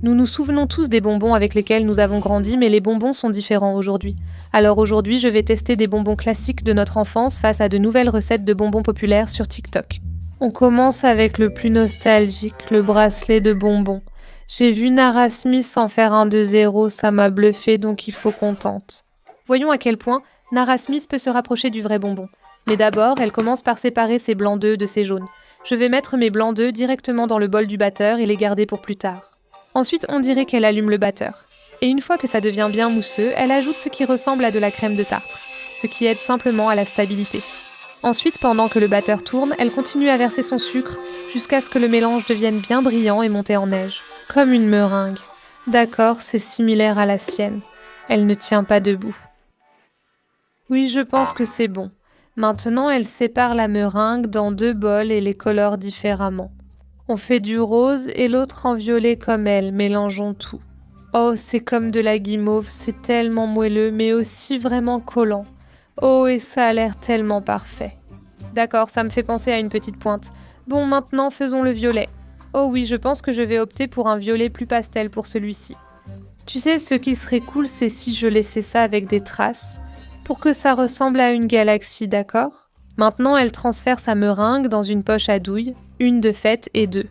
Nous nous souvenons tous des bonbons avec lesquels nous avons grandi, mais les bonbons sont différents aujourd'hui. Alors aujourd'hui, je vais tester des bonbons classiques de notre enfance face à de nouvelles recettes de bonbons populaires sur TikTok. On commence avec le plus nostalgique, le bracelet de bonbons. J'ai vu Nara Smith en faire un de 0, ça m'a bluffé, donc il faut qu'on tente. Voyons à quel point Nara Smith peut se rapprocher du vrai bonbon. Mais d'abord, elle commence par séparer ses blancs d'œufs de ses jaunes. Je vais mettre mes blancs d'œufs directement dans le bol du batteur et les garder pour plus tard. Ensuite, on dirait qu'elle allume le batteur. Et une fois que ça devient bien mousseux, elle ajoute ce qui ressemble à de la crème de tartre, ce qui aide simplement à la stabilité. Ensuite, pendant que le batteur tourne, elle continue à verser son sucre jusqu'à ce que le mélange devienne bien brillant et monté en neige. Comme une meringue. D'accord, c'est similaire à la sienne. Elle ne tient pas debout. Oui, je pense que c'est bon. Maintenant, elle sépare la meringue dans 2 bols et les colore différemment. On fait du rose et l'autre en violet comme elle, mélangeons tout. Oh, c'est comme de la guimauve, c'est tellement moelleux, mais aussi vraiment collant. Oh, et ça a l'air tellement parfait. D'accord, ça me fait penser à une petite pointe. Bon, maintenant, faisons le violet. Oh oui, je pense que je vais opter pour un violet plus pastel pour celui-ci. Tu sais, ce qui serait cool, c'est si je laissais ça avec des traces, pour que ça ressemble à une galaxie, d'accord ? Maintenant, elle transfère sa meringue dans une poche à douille, une de faite et 2.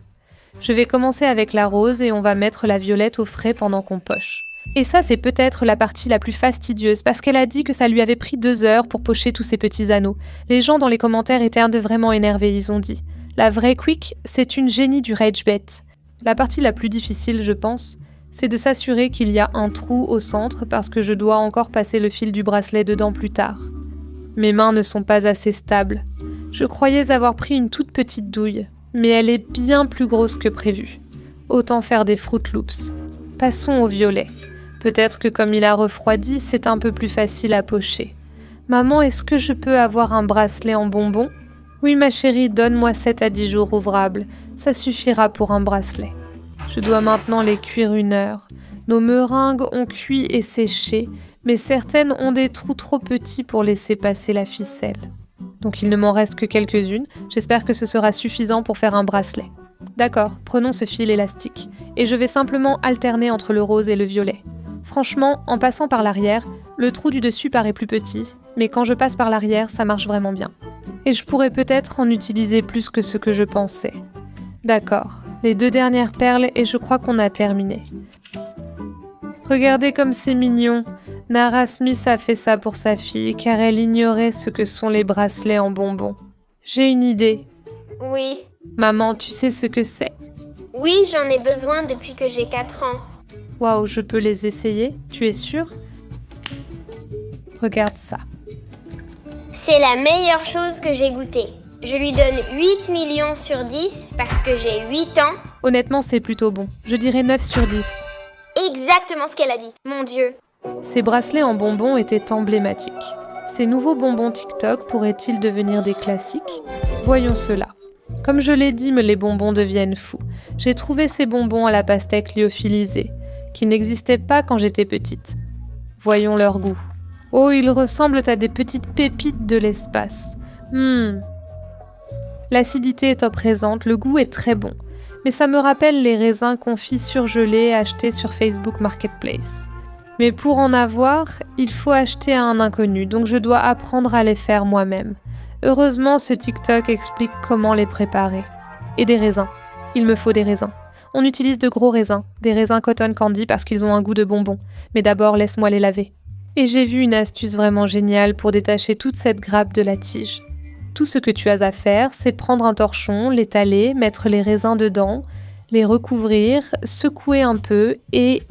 Je vais commencer avec la rose et on va mettre la violette au frais pendant qu'on poche. Et ça, c'est peut-être la partie la plus fastidieuse, parce qu'elle a dit que ça lui avait pris 2 heures pour pocher tous ces petits anneaux. Les gens dans les commentaires étaient vraiment énervés, ils ont dit. La vraie Quick, c'est une génie du rage bet. La partie la plus difficile, je pense, c'est de s'assurer qu'il y a un trou au centre parce que je dois encore passer le fil du bracelet dedans plus tard. Mes mains ne sont pas assez stables. Je croyais avoir pris une toute petite douille, mais elle est bien plus grosse que prévu. Autant faire des Fruit Loops. Passons au violet. Peut-être que comme il a refroidi, c'est un peu plus facile à pocher. Maman, est-ce que je peux avoir un bracelet en bonbons ? Oui, ma chérie, donne-moi 7 à 10 jours ouvrables. Ça suffira pour un bracelet. Je dois maintenant les cuire 1 heure. Nos meringues ont cuit et séché, mais certaines ont des trous trop petits pour laisser passer la ficelle. Donc il ne m'en reste que quelques-unes. J'espère que ce sera suffisant pour faire un bracelet. D'accord, prenons ce fil élastique. Et je vais simplement alterner entre le rose et le violet. Franchement, en passant par l'arrière, le trou du dessus paraît plus petit, mais quand je passe par l'arrière, ça marche vraiment bien. Et je pourrais peut-être en utiliser plus que ce que je pensais. D'accord, les 2 dernières perles et je crois qu'on a terminé. Regardez comme c'est mignon. Nara Smith a fait ça pour sa fille car elle ignorait ce que sont les bracelets en bonbons. J'ai une idée. Oui. Maman, tu sais ce que c'est ? Oui, j'en ai besoin depuis que j'ai 4 ans. Waouh, je peux les essayer ? Tu es sûre ? Regarde ça. C'est la meilleure chose que j'ai goûtée. Je lui donne 8 millions sur 10 parce que j'ai 8 ans. Honnêtement, c'est plutôt bon. Je dirais 9 sur 10. Exactement ce qu'elle a dit. Mon Dieu. Ces bracelets en bonbons étaient emblématiques. Ces nouveaux bonbons TikTok pourraient-ils devenir des classiques ? Voyons cela. Comme je l'ai dit, mais les bonbons deviennent fous. J'ai trouvé ces bonbons à la pastèque lyophilisée, qui n'existaient pas quand j'étais petite. Voyons leur goût. Oh, ils ressemblent à des petites pépites de l'espace. L'acidité est présente, le goût est très bon. Mais ça me rappelle les raisins confits surgelés achetés sur Facebook Marketplace. Mais pour en avoir, il faut acheter à un inconnu, donc je dois apprendre à les faire moi-même. Heureusement, ce TikTok explique comment les préparer. Et des raisins. Il me faut des raisins. On utilise de gros raisins, des raisins cotton candy parce qu'ils ont un goût de bonbon. Mais d'abord, laisse-moi les laver. Et j'ai vu une astuce vraiment géniale pour détacher toute cette grappe de la tige. Tout ce que tu as à faire, c'est prendre un torchon, l'étaler, mettre les raisins dedans, les recouvrir, secouer un peu et...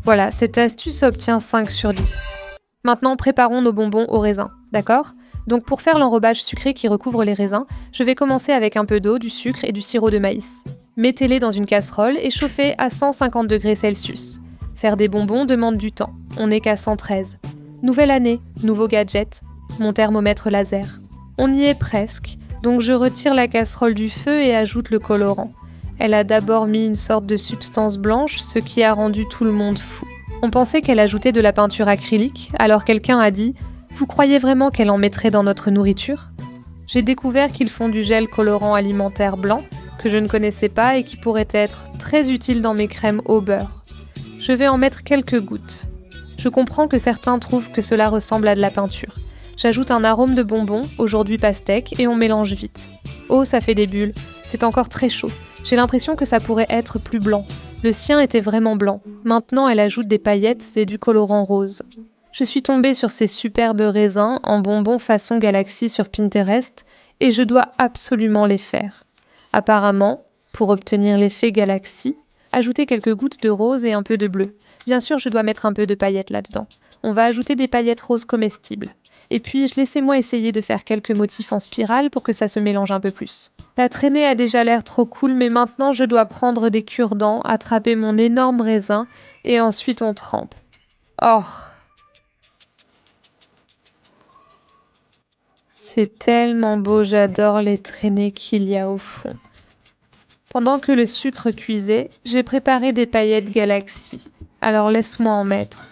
Voilà, cette astuce obtient 5 sur 10. Maintenant, préparons nos bonbons au raisin, d'accord ? Donc pour faire l'enrobage sucré qui recouvre les raisins, je vais commencer avec un peu d'eau, du sucre et du sirop de maïs. Mettez-les dans une casserole et chauffez à 150 degrés Celsius. Faire des bonbons demande du temps, on n'est qu'à 113. Nouvelle année, nouveau gadget, mon thermomètre laser. On y est presque, donc je retire la casserole du feu et ajoute le colorant. Elle a d'abord mis une sorte de substance blanche, ce qui a rendu tout le monde fou. On pensait qu'elle ajoutait de la peinture acrylique, alors quelqu'un a dit « Vous croyez vraiment qu'elle en mettrait dans notre nourriture ?» J'ai découvert qu'ils font du gel colorant alimentaire blanc, que je ne connaissais pas et qui pourrait être très utile dans mes crèmes au beurre. Je vais en mettre quelques gouttes. Je comprends que certains trouvent que cela ressemble à de la peinture. J'ajoute un arôme de bonbons, aujourd'hui pastèque, et on mélange vite. Oh, ça fait des bulles. C'est encore très chaud. J'ai l'impression que ça pourrait être plus blanc. Le sien était vraiment blanc. Maintenant, elle ajoute des paillettes et du colorant rose. Je suis tombée sur ces superbes raisins en bonbons façon galaxie sur Pinterest et je dois absolument les faire. Apparemment, pour obtenir l'effet galaxie, ajoutez quelques gouttes de rose et un peu de bleu. Bien sûr, je dois mettre un peu de paillettes là-dedans. On va ajouter des paillettes roses comestibles. Et puis, laissez-moi essayer de faire quelques motifs en spirale pour que ça se mélange un peu plus. La traînée a déjà l'air trop cool, mais maintenant je dois prendre des cure-dents, attraper mon énorme raisin et ensuite on trempe. Oh! C'est tellement beau, j'adore les traînées qu'il y a au fond. Pendant que le sucre cuisait, j'ai préparé des paillettes Galaxy. Alors laisse-moi en mettre.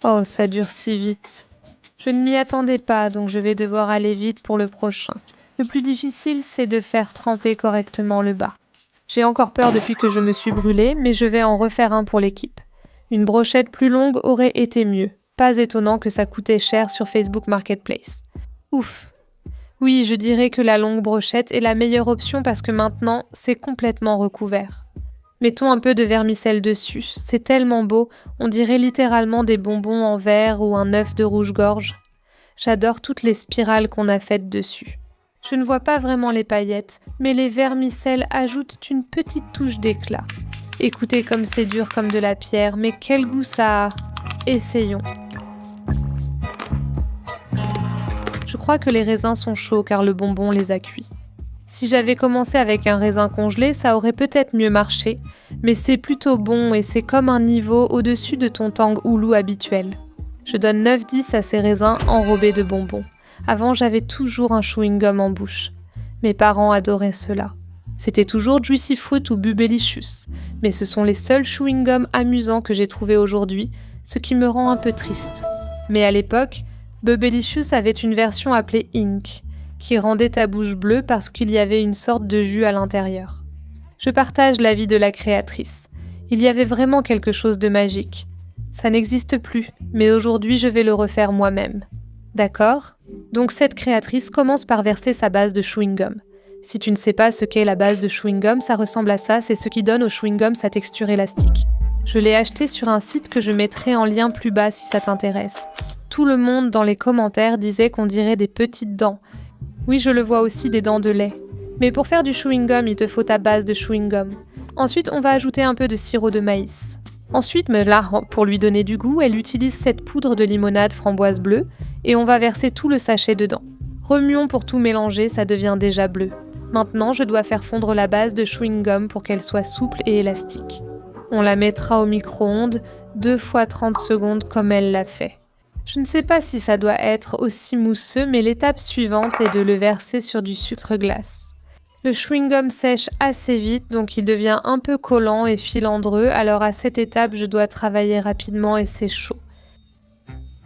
Oh, ça durcit vite. Je ne m'y attendais pas, donc je vais devoir aller vite pour le prochain. Le plus difficile, c'est de faire tremper correctement le bas. J'ai encore peur depuis que je me suis brûlée, mais je vais en refaire un pour l'équipe. Une brochette plus longue aurait été mieux. Pas étonnant que ça coûtait cher sur Facebook Marketplace. Ouf. Oui, je dirais que la longue brochette est la meilleure option parce que maintenant, c'est complètement recouvert. Mettons un peu de vermicelle dessus, c'est tellement beau, on dirait littéralement des bonbons en verre ou un œuf de rouge-gorge. J'adore toutes les spirales qu'on a faites dessus. Je ne vois pas vraiment les paillettes, mais les vermicelles ajoutent une petite touche d'éclat. Écoutez comme c'est dur comme de la pierre, mais quel goût ça a! Essayons. Je crois que les raisins sont chauds car le bonbon les a cuits. Si j'avais commencé avec un raisin congelé, ça aurait peut-être mieux marché, mais c'est plutôt bon et c'est comme un niveau au-dessus de ton tang oulou habituel. Je donne 9-10 à ces raisins enrobés de bonbons. Avant, j'avais toujours un chewing-gum en bouche. Mes parents adoraient cela. C'était toujours Juicy Fruit ou Bubelicious, mais ce sont les seuls chewing-gums amusants que j'ai trouvés aujourd'hui, ce qui me rend un peu triste. Mais à l'époque, Bubelicious avait une version appelée Ink, qui rendait ta bouche bleue parce qu'il y avait une sorte de jus à l'intérieur. Je partage l'avis de la créatrice. Il y avait vraiment quelque chose de magique. Ça n'existe plus, mais aujourd'hui je vais le refaire moi-même. D'accord ? Donc cette créatrice commence par verser sa base de chewing-gum. Si tu ne sais pas ce qu'est la base de chewing-gum, ça ressemble à ça, c'est ce qui donne au chewing-gum sa texture élastique. Je l'ai acheté sur un site que je mettrai en lien plus bas si ça t'intéresse. Tout le monde dans les commentaires disait qu'on dirait des petites dents. Oui, je le vois aussi des dents de lait. Mais pour faire du chewing-gum, il te faut ta base de chewing-gum. Ensuite, on va ajouter un peu de sirop de maïs. Ensuite, mais là, pour lui donner du goût, elle utilise cette poudre de limonade framboise bleue et on va verser tout le sachet dedans. Remuons pour tout mélanger, ça devient déjà bleu. Maintenant, je dois faire fondre la base de chewing-gum pour qu'elle soit souple et élastique. On la mettra au micro-ondes 2 fois 30 secondes comme elle l'a fait. Je ne sais pas si ça doit être aussi mousseux, mais l'étape suivante est de le verser sur du sucre glace. Le chewing-gum sèche assez vite, donc il devient un peu collant et filandreux, alors à cette étape, je dois travailler rapidement et c'est chaud.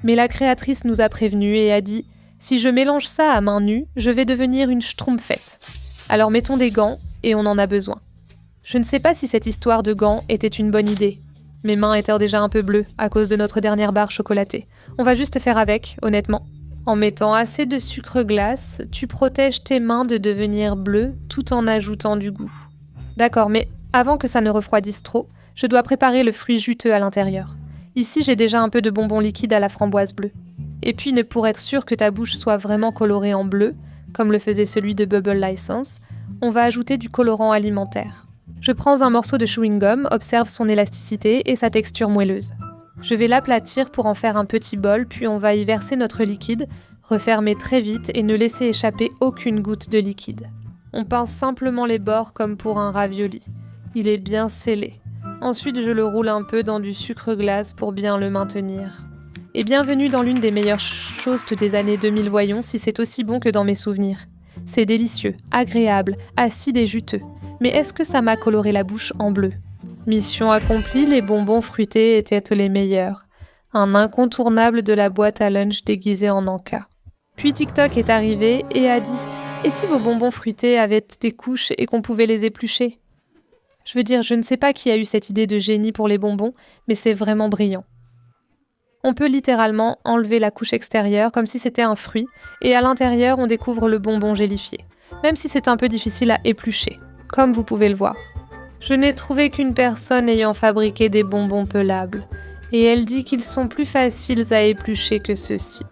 Mais la créatrice nous a prévenus et a dit « Si je mélange ça à main nue, je vais devenir une schtroumpfette. Alors mettons des gants, et on en a besoin. » Je ne sais pas si cette histoire de gants était une bonne idée. Mes mains étaient déjà un peu bleues à cause de notre dernière barre chocolatée. On va juste faire avec, honnêtement. En mettant assez de sucre glace, tu protèges tes mains de devenir bleues tout en ajoutant du goût. D'accord, mais avant que ça ne refroidisse trop, je dois préparer le fruit juteux à l'intérieur. Ici, j'ai déjà un peu de bonbons liquides à la framboise bleue. Et puis, pour être sûr que ta bouche soit vraiment colorée en bleu, comme le faisait celui de Bubble License, on va ajouter du colorant alimentaire. Je prends un morceau de chewing-gum, observe son élasticité et sa texture moelleuse. Je vais l'aplatir pour en faire un petit bol, puis on va y verser notre liquide, refermer très vite et ne laisser échapper aucune goutte de liquide. On pince simplement les bords comme pour un ravioli. Il est bien scellé. Ensuite, je le roule un peu dans du sucre glace pour bien le maintenir. Et bienvenue dans l'une des meilleures choses des années 2000, voyons si c'est aussi bon que dans mes souvenirs. C'est délicieux, agréable, acide et juteux. Mais est-ce que ça m'a coloré la bouche en bleu ? Mission accomplie, les bonbons fruités étaient les meilleurs. Un incontournable de la boîte à lunch déguisée en encas. Puis TikTok est arrivé et a dit « Et si vos bonbons fruités avaient des couches et qu'on pouvait les éplucher? Je veux dire, je ne sais pas qui a eu cette idée de génie pour les bonbons, mais c'est vraiment brillant. On peut littéralement enlever la couche extérieure comme si c'était un fruit, et à l'intérieur, on découvre le bonbon gélifié, même si c'est un peu difficile à éplucher, comme vous pouvez le voir. Je n'ai trouvé qu'une personne ayant fabriqué des bonbons pelables, et elle dit qu'ils sont plus faciles à éplucher que ceux-ci.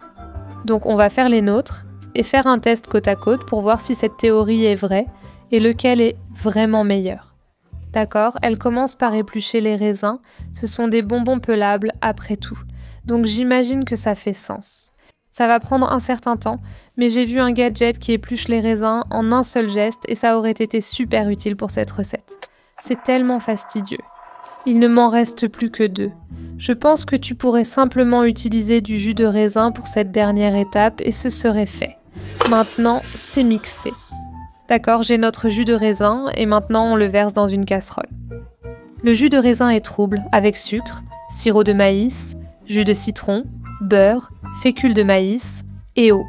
Donc on va faire les nôtres, et faire un test côte à côte pour voir si cette théorie est vraie, et lequel est vraiment meilleur. D'accord, elle commence par éplucher les raisins, ce sont des bonbons pelables après tout. Donc j'imagine que ça fait sens. Ça va prendre un certain temps, mais j'ai vu un gadget qui épluche les raisins en un seul geste et ça aurait été super utile pour cette recette. C'est tellement fastidieux. Il ne m'en reste plus que 2. Je pense que tu pourrais simplement utiliser du jus de raisin pour cette dernière étape et ce serait fait. Maintenant, c'est mixé. D'accord, j'ai notre jus de raisin et maintenant on le verse dans une casserole. Le jus de raisin est trouble avec sucre, sirop de maïs, jus de citron, beurre, fécule de maïs et eau.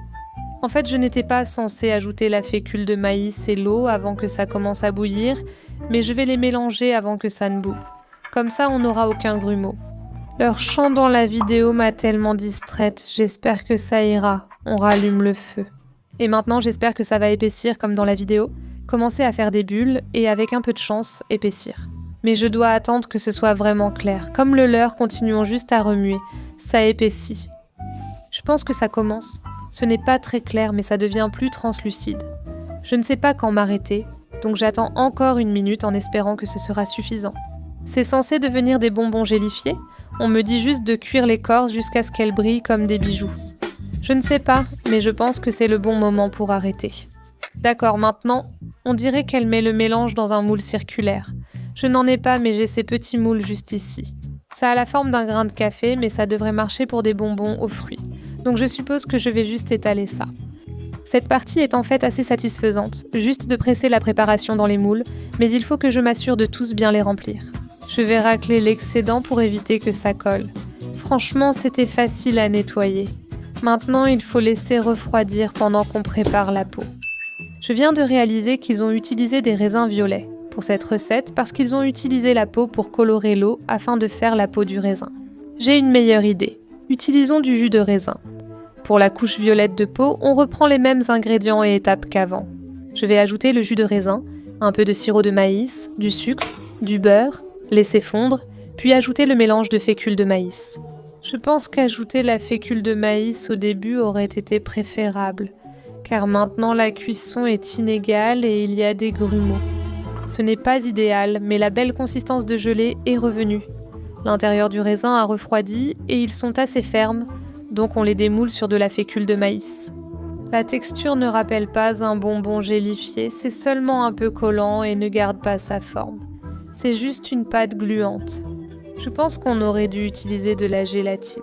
En fait, je n'étais pas censée ajouter la fécule de maïs et l'eau avant que ça commence à bouillir, mais je vais les mélanger avant que ça ne boue. Comme ça, on n'aura aucun grumeau. Leur chant dans la vidéo m'a tellement distraite, j'espère que ça ira. On rallume le feu. Et maintenant, j'espère que ça va épaissir comme dans la vidéo, commencer à faire des bulles et avec un peu de chance, épaissir. Mais je dois attendre que ce soit vraiment clair. Comme le leur, continuons juste à remuer. Ça épaissit. Je pense que ça commence. Ce n'est pas très clair, mais ça devient plus translucide. Je ne sais pas quand m'arrêter, donc j'attends encore 1 minute en espérant que ce sera suffisant. C'est censé devenir des bonbons gélifiés. On me dit juste de cuire l'écorce jusqu'à ce qu'elle brille comme des bijoux. Je ne sais pas, mais je pense que c'est le bon moment pour arrêter. D'accord, maintenant, on dirait qu'elle met le mélange dans un moule circulaire. Je n'en ai pas, mais j'ai ces petits moules juste ici. Ça a la forme d'un grain de café, mais ça devrait marcher pour des bonbons aux fruits. Donc je suppose que je vais juste étaler ça. Cette partie est en fait assez satisfaisante, juste de presser la préparation dans les moules, mais il faut que je m'assure de tous bien les remplir. Je vais racler l'excédent pour éviter que ça colle. Franchement, c'était facile à nettoyer. Maintenant, il faut laisser refroidir pendant qu'on prépare la peau. Je viens de réaliser qu'ils ont utilisé des raisins violets pour cette recette parce qu'ils ont utilisé la peau pour colorer l'eau afin de faire la peau du raisin. J'ai une meilleure idée. Utilisons du jus de raisin. Pour la couche violette de peau, on reprend les mêmes ingrédients et étapes qu'avant. Je vais ajouter le jus de raisin, un peu de sirop de maïs, du sucre, du beurre, laisser fondre, puis ajouter le mélange de fécule de maïs. Je pense qu'ajouter la fécule de maïs au début aurait été préférable, car maintenant la cuisson est inégale et il y a des grumeaux. Ce n'est pas idéal, mais la belle consistance de gelée est revenue. L'intérieur du raisin a refroidi et ils sont assez fermes, donc on les démoule sur de la fécule de maïs. La texture ne rappelle pas un bonbon gélifié, c'est seulement un peu collant et ne garde pas sa forme. C'est juste une pâte gluante. Je pense qu'on aurait dû utiliser de la gélatine.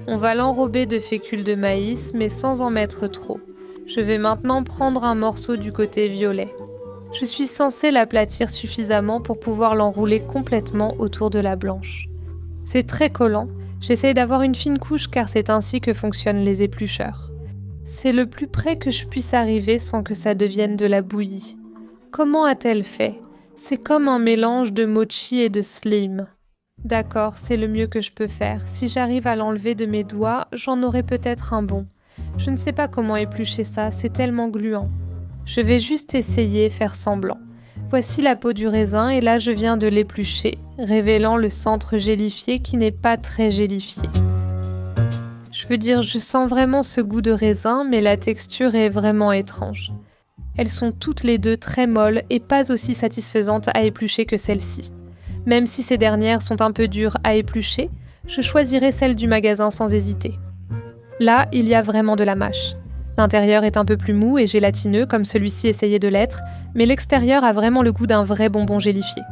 On va l'enrober de fécule de maïs, mais sans en mettre trop. Je vais maintenant prendre un morceau du côté violet. Je suis censée l'aplatir suffisamment pour pouvoir l'enrouler complètement autour de la blanche. C'est très collant. J'essaye d'avoir une fine couche car c'est ainsi que fonctionnent les éplucheurs. C'est le plus près que je puisse arriver sans que ça devienne de la bouillie. Comment a-t-elle fait ? C'est comme un mélange de mochi et de slim. D'accord, c'est le mieux que je peux faire. Si j'arrive à l'enlever de mes doigts, j'en aurai peut-être un bon. Je ne sais pas comment éplucher ça, c'est tellement gluant. Je vais juste essayer, faire semblant. Voici la peau du raisin et là je viens de l'éplucher, révélant le centre gélifié qui n'est pas très gélifié. Je veux dire, je sens vraiment ce goût de raisin, mais la texture est vraiment étrange. Elles sont toutes les deux très molles et pas aussi satisfaisantes à éplucher que celle-ci. Même si ces dernières sont un peu dures à éplucher, je choisirai celle du magasin sans hésiter. Là, il y a vraiment de la mâche. L'intérieur est un peu plus mou et gélatineux comme celui-ci essayait de l'être, mais l'extérieur a vraiment le goût d'un vrai bonbon gélifié.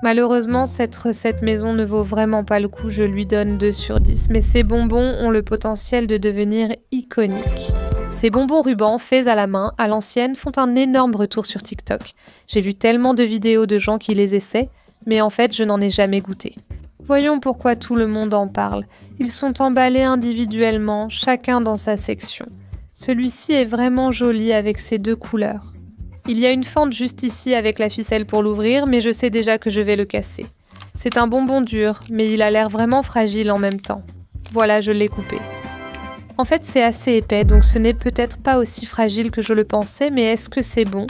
Malheureusement, cette recette maison ne vaut vraiment pas le coup, je lui donne 2 sur 10, mais ces bonbons ont le potentiel de devenir iconiques. Ces bonbons rubans faits à la main, à l'ancienne, font un énorme retour sur TikTok. J'ai vu tellement de vidéos de gens qui les essaient, mais en fait, je n'en ai jamais goûté. Voyons pourquoi tout le monde en parle. Ils sont emballés individuellement, chacun dans sa section. Celui-ci est vraiment joli avec ses 2 couleurs. Il y a une fente juste ici avec la ficelle pour l'ouvrir, mais je sais déjà que je vais le casser. C'est un bonbon dur, mais il a l'air vraiment fragile en même temps. Voilà, je l'ai coupé. En fait, c'est assez épais, donc ce n'est peut-être pas aussi fragile que je le pensais, mais est-ce que c'est bon ?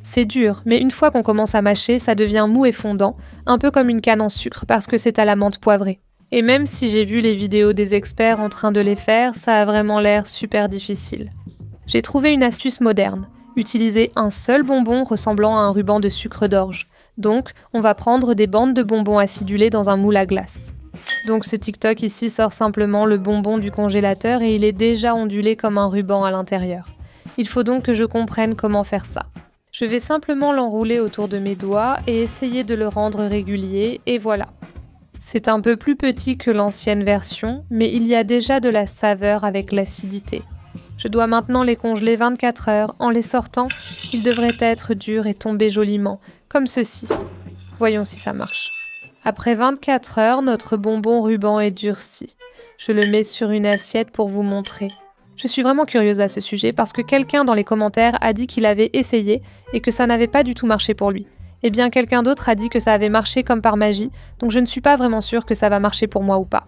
C'est dur, mais une fois qu'on commence à mâcher, ça devient mou et fondant, un peu comme une canne en sucre parce que c'est à la menthe poivrée. Et même si j'ai vu les vidéos des experts en train de les faire, ça a vraiment l'air super difficile. J'ai trouvé une astuce moderne, utiliser un seul bonbon ressemblant à un ruban de sucre d'orge. Donc, on va prendre des bandes de bonbons acidulés dans un moule à glace. Donc ce TikTok ici sort simplement le bonbon du congélateur et il est déjà ondulé comme un ruban à l'intérieur. Il faut donc que je comprenne comment faire ça. Je vais simplement l'enrouler autour de mes doigts et essayer de le rendre régulier, et voilà. C'est un peu plus petit que l'ancienne version, mais il y a déjà de la saveur avec l'acidité. Je dois maintenant les congeler 24 heures. En les sortant, ils devraient être durs et tomber joliment, comme ceci. Voyons si ça marche. Après 24 heures, notre bonbon ruban est durci. Je le mets sur une assiette pour vous montrer. Je suis vraiment curieuse à ce sujet parce que quelqu'un dans les commentaires a dit qu'il avait essayé et que ça n'avait pas du tout marché pour lui. Eh bien, quelqu'un d'autre a dit que ça avait marché comme par magie, donc je ne suis pas vraiment sûre que ça va marcher pour moi ou pas.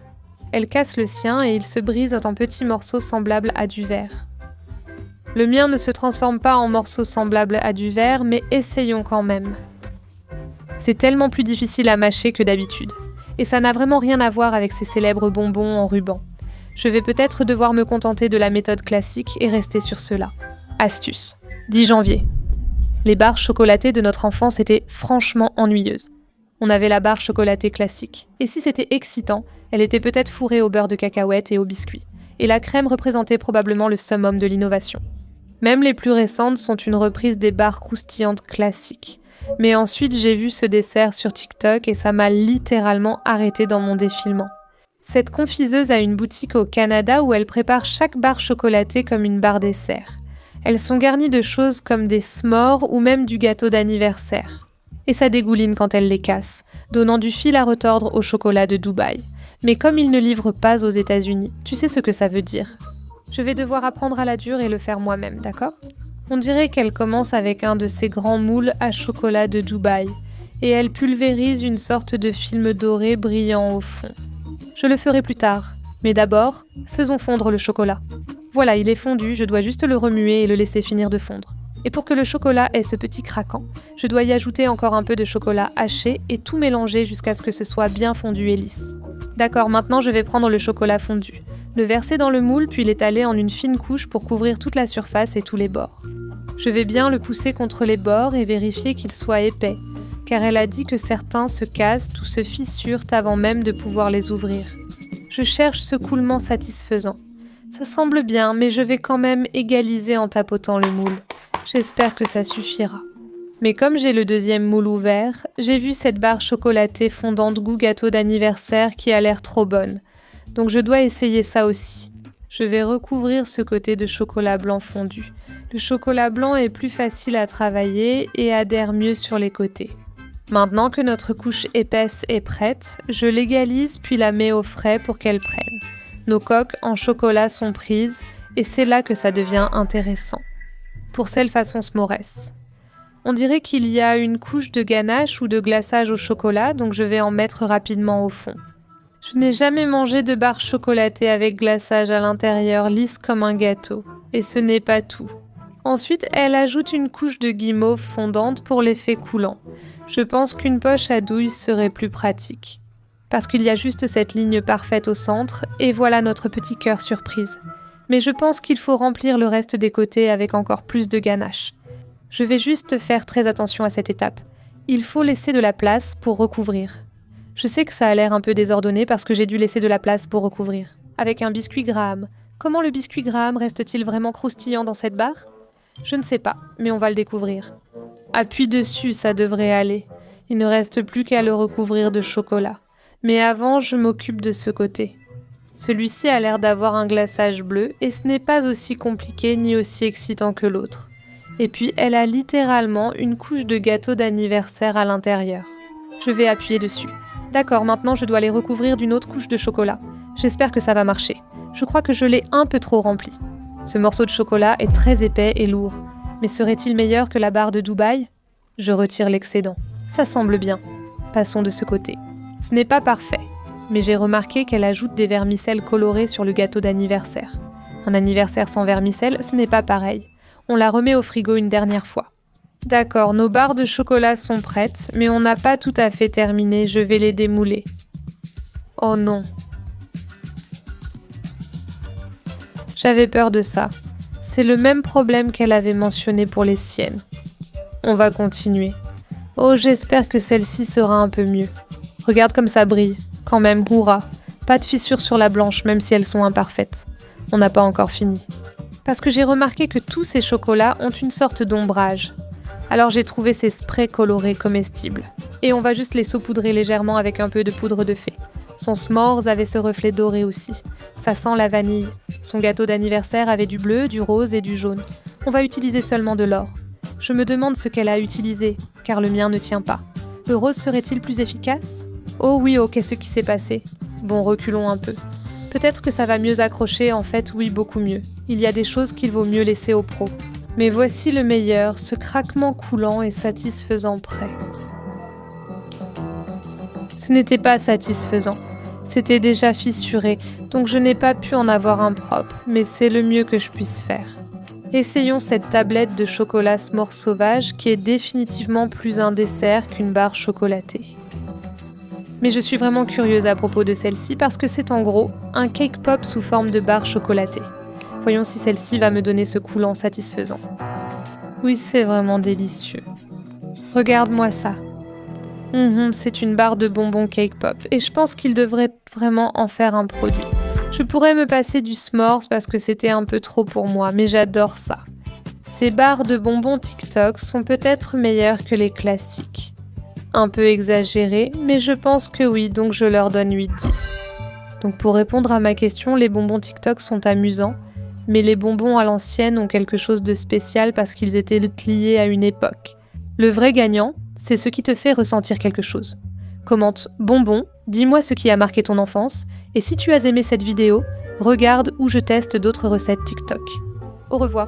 Elle casse le sien et il se brise en petits morceaux semblables à du verre. Le mien ne se transforme pas en morceaux semblables à du verre, mais essayons quand même. C'est tellement plus difficile à mâcher que d'habitude. Et ça n'a vraiment rien à voir avec ces célèbres bonbons en ruban. Je vais peut-être devoir me contenter de la méthode classique et rester sur cela. Astuce. 10 janvier. Les barres chocolatées de notre enfance étaient franchement ennuyeuses. On avait la barre chocolatée classique. Et si c'était excitant, elle était peut-être fourrée au beurre de cacahuète et aux biscuits. Et la crème représentait probablement le summum de l'innovation. Même les plus récentes sont une reprise des barres croustillantes classiques. Mais ensuite, j'ai vu ce dessert sur TikTok et ça m'a littéralement arrêté dans mon défilement. Cette confiseuse a une boutique au Canada où elle prépare chaque barre chocolatée comme une barre dessert. Elles sont garnies de choses comme des s'mores ou même du gâteau d'anniversaire. Et ça dégouline quand elle les casse, donnant du fil à retordre au chocolat de Dubaï. Mais comme ils ne livrent pas aux États-Unis, tu sais ce que ça veut dire. Je vais devoir apprendre à la dure et le faire moi-même, d'accord ? On dirait qu'elle commence avec un de ces grands moules à chocolat de Dubaï, et elle pulvérise une sorte de film doré brillant au fond. Je le ferai plus tard, mais d'abord, faisons fondre le chocolat. Voilà, il est fondu, je dois juste le remuer et le laisser finir de fondre. Et pour que le chocolat ait ce petit craquant, je dois y ajouter encore un peu de chocolat haché et tout mélanger jusqu'à ce que ce soit bien fondu et lisse. D'accord, maintenant je vais prendre le chocolat fondu, le verser dans le moule puis l'étaler en une fine couche pour couvrir toute la surface et tous les bords. Je vais bien le pousser contre les bords et vérifier qu'il soit épais, car elle a dit que certains se cassent ou se fissurent avant même de pouvoir les ouvrir. Je cherche ce coulement satisfaisant. Ça semble bien, mais je vais quand même égaliser en tapotant le moule. J'espère que ça suffira. Mais comme j'ai le deuxième moule ouvert, j'ai vu cette barre chocolatée fondante goût gâteau d'anniversaire qui a l'air trop bonne. Donc je dois essayer ça aussi. Je vais recouvrir ce côté de chocolat blanc fondu. Le chocolat blanc est plus facile à travailler et adhère mieux sur les côtés. Maintenant que notre couche épaisse est prête, je l'égalise puis la mets au frais pour qu'elle prenne. Nos coques en chocolat sont prises et c'est là que ça devient intéressant. Pour celle façon s'mores. On dirait qu'il y a une couche de ganache ou de glaçage au chocolat, donc je vais en mettre rapidement au fond. Je n'ai jamais mangé de barre chocolatée avec glaçage à l'intérieur, lisse comme un gâteau. Et ce n'est pas tout. Ensuite, elle ajoute une couche de guimauve fondante pour l'effet coulant. Je pense qu'une poche à douille serait plus pratique. Parce qu'il y a juste cette ligne parfaite au centre, et voilà notre petit cœur surprise. Mais je pense qu'il faut remplir le reste des côtés avec encore plus de ganache. Je vais juste faire très attention à cette étape. Il faut laisser de la place pour recouvrir. Je sais que ça a l'air un peu désordonné parce que j'ai dû laisser de la place pour recouvrir. Avec un biscuit Graham. Comment le biscuit Graham reste-t-il vraiment croustillant dans cette barre ? Je ne sais pas, mais on va le découvrir. Appuie dessus, ça devrait aller. Il ne reste plus qu'à le recouvrir de chocolat. Mais avant, je m'occupe de ce côté. Celui-ci a l'air d'avoir un glaçage bleu et ce n'est pas aussi compliqué ni aussi excitant que l'autre. Et puis, elle a littéralement une couche de gâteau d'anniversaire à l'intérieur. Je vais appuyer dessus. D'accord, maintenant je dois les recouvrir d'une autre couche de chocolat. J'espère que ça va marcher. Je crois que je l'ai un peu trop rempli. Ce morceau de chocolat est très épais et lourd. Mais serait-il meilleur que la barre de Dubaï ? Je retire l'excédent. Ça semble bien. Passons de ce côté. Ce n'est pas parfait, mais j'ai remarqué qu'elle ajoute des vermicelles colorées sur le gâteau d'anniversaire. Un anniversaire sans vermicelle, ce n'est pas pareil. On la remet au frigo une dernière fois. D'accord, nos barres de chocolat sont prêtes, mais on n'a pas tout à fait terminé, je vais les démouler. Oh non. J'avais peur de ça. C'est le même problème qu'elle avait mentionné pour les siennes. On va continuer. Oh, j'espère que celle-ci sera un peu mieux. Regarde comme ça brille. Quand même, hurrah. Pas de fissures sur la blanche, même si elles sont imparfaites. On n'a pas encore fini. Parce que j'ai remarqué que tous ces chocolats ont une sorte d'ombrage. Alors j'ai trouvé ces sprays colorés comestibles. Et on va juste les saupoudrer légèrement avec un peu de poudre de fée. Son s'mores avait ce reflet doré aussi. Ça sent la vanille. Son gâteau d'anniversaire avait du bleu, du rose et du jaune. On va utiliser seulement de l'or. Je me demande ce qu'elle a utilisé, car le mien ne tient pas. Le rose serait-il plus efficace ? Oh oui, oh, qu'est-ce qui s'est passé ? Bon, reculons un peu. Peut-être que ça va mieux accrocher, en fait, oui, beaucoup mieux. Il y a des choses qu'il vaut mieux laisser aux pros. Mais voici le meilleur, ce craquement coulant et satisfaisant prêt. Ce n'était pas satisfaisant. C'était déjà fissuré, donc je n'ai pas pu en avoir un propre, mais c'est le mieux que je puisse faire. Essayons cette tablette de chocolat s'mores sauvage qui est définitivement plus un dessert qu'une barre chocolatée. Mais je suis vraiment curieuse à propos de celle-ci parce que c'est en gros un cake pop sous forme de barre chocolatée. Voyons si celle-ci va me donner ce coulant satisfaisant. Oui, c'est vraiment délicieux. Regarde-moi ça. C'est une barre de bonbons cake pop et je pense qu'il devrait vraiment en faire un produit. Je pourrais me passer du s'mores parce que c'était un peu trop pour moi, mais j'adore ça. Ces barres de bonbons TikTok sont peut-être meilleures que les classiques. Un peu exagérées, mais je pense que oui, donc je leur donne 8-10. Donc pour répondre à ma question, les bonbons TikTok sont amusants, mais les bonbons à l'ancienne ont quelque chose de spécial parce qu'ils étaient liés à une époque. Le vrai gagnant, c'est ce qui te fait ressentir quelque chose. Commente « bonbon », dis-moi ce qui a marqué ton enfance, et si tu as aimé cette vidéo, regarde où je teste d'autres recettes TikTok. Au revoir.